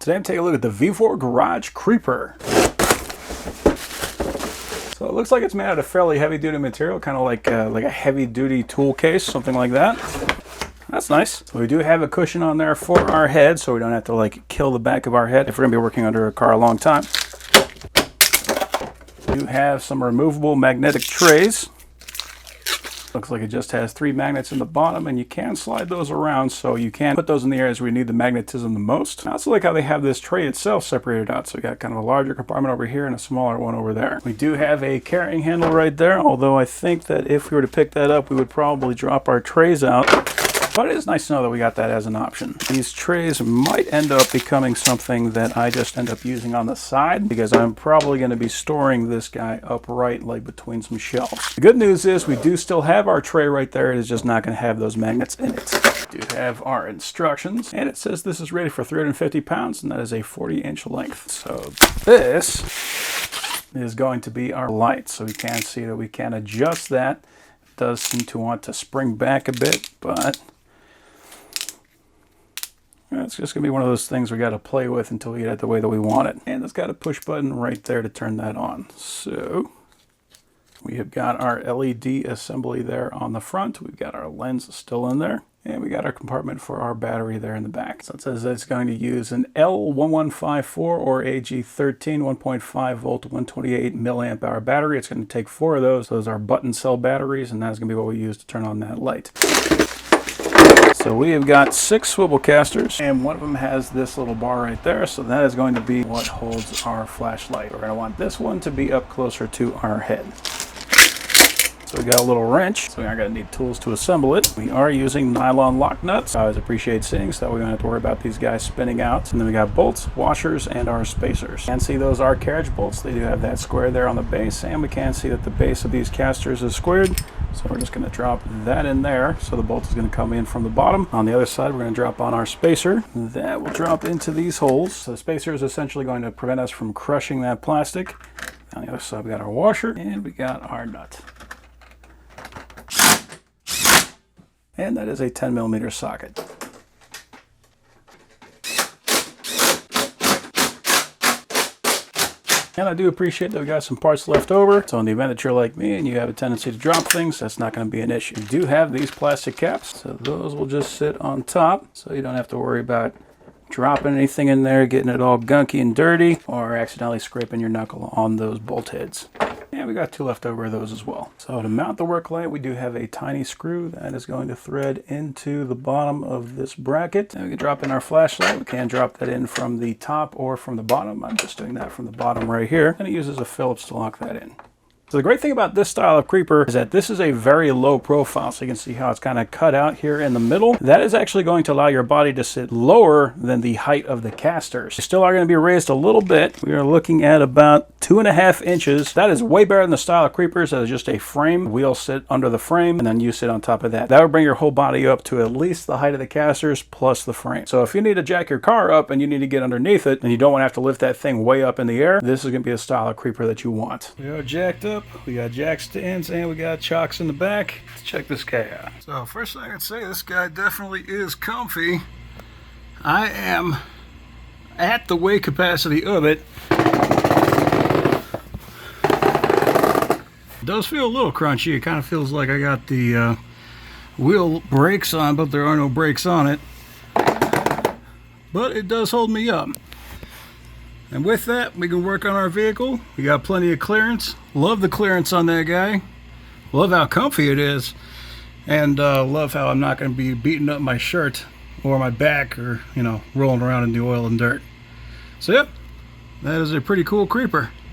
Today I'm taking a look at the VEVOR Garage Creeper. So it looks like it's made out of fairly heavy-duty material, kind of like a heavy-duty tool case, something like that. That's nice. So we do have a cushion on there for our head, so we don't have to like kill the back of our head if we're gonna be working under a car a long time. We do have some removable magnetic trays. Looks like it just has 3 magnets in the bottom, and you can slide those around, so you can put those in the areas where you need the magnetism the most. I also like how they have this tray itself separated out, so we got kind of a larger compartment over here and a smaller one over there. We do have a carrying handle right there, although I think that if we were to pick that up, we would probably drop our trays out. But it is nice to know that we got that as an option. These trays might end up becoming something that I just end up using on the side, because I'm probably going to be storing this guy upright, like between some shelves. The good news is we do still have our tray right there. It is just not going to have those magnets in it. We do have our instructions, and it says this is rated for 350 pounds, and that is a 40-inch length. So this is going to be our light. So we can see that we can adjust that. It does seem to want to spring back a bit, but it's just going to be one of those things we got to play with until we get it the way that we want it. And it's got a push button right there to turn that on. So we have got our LED assembly there on the front. We've got our lens still in there. And we got our compartment for our battery there in the back. So it says that it's going to use an L1154 or AG13 1.5 volt 128 milliamp hour battery. It's going to take 4 of those. Those are button cell batteries, and that's going to be what we use to turn on that light. So we have got 6 swivel casters, and one of them has this little bar right there, so that is going to be what holds our flashlight. We're going to want this one to be up closer to our head. So we got a little wrench, so we aren't going to need tools to assemble it. We are using nylon lock nuts. I always appreciate seeing, so that we don't have to worry about these guys spinning out. And then we got bolts, washers, and our spacers. You can see those are carriage bolts. They do have that square there on the base, and we can see that the base of these casters is squared. So we're just going to drop that in there. So the bolt is going to come in from the bottom. On the other side, we're going to drop on our spacer. That will drop into these holes. So the spacer is essentially going to prevent us from crushing that plastic. On the other side, we got our washer, and we got our nut. And that is a 10mm socket. And I do appreciate that we got some parts left over. So in the event that you're like me and you have a tendency to drop things, that's not going to be an issue. We do have these plastic caps, so those will just sit on top, so you don't have to worry about dropping anything in there, getting it all gunky and dirty, or accidentally scraping your knuckle on those bolt heads. And we got 2 left over of those as well. So to mount the work light, we do have a tiny screw that is going to thread into the bottom of this bracket. And we can drop in our flashlight. We can drop that in from the top or from the bottom. I'm just doing that from the bottom right here. And it uses a Phillips to lock that in. So the great thing about this style of creeper is that this is a very low profile. So you can see how it's kind of cut out here in the middle. That is actually going to allow your body to sit lower than the height of the casters. You still are going to be raised a little bit. We are looking at about 2.5 inches. That is way better than the style of creepers that is just a frame. Wheels sit under the frame and then you sit on top of that. That would bring your whole body up to at least the height of the casters plus the frame. So if you need to jack your car up and you need to get underneath it and you don't want to have to lift that thing way up in the air, this is going to be the style of creeper that you want. We are jacked up. We got jack stands and we got chocks in the back. Let's check this guy out. So first thing I'd say, this guy definitely is comfy. I am at the weight capacity of it. It does feel a little crunchy. It kind of feels like I got the wheel brakes on, but there are no brakes on it. But it does hold me up. And with that, we can work on our vehicle. We got plenty of clearance. Love the clearance on that guy. Love how comfy it is. And love how I'm not going to be beating up my shirt or my back or, rolling around in the oil and dirt. So, yep, that is a pretty cool creeper.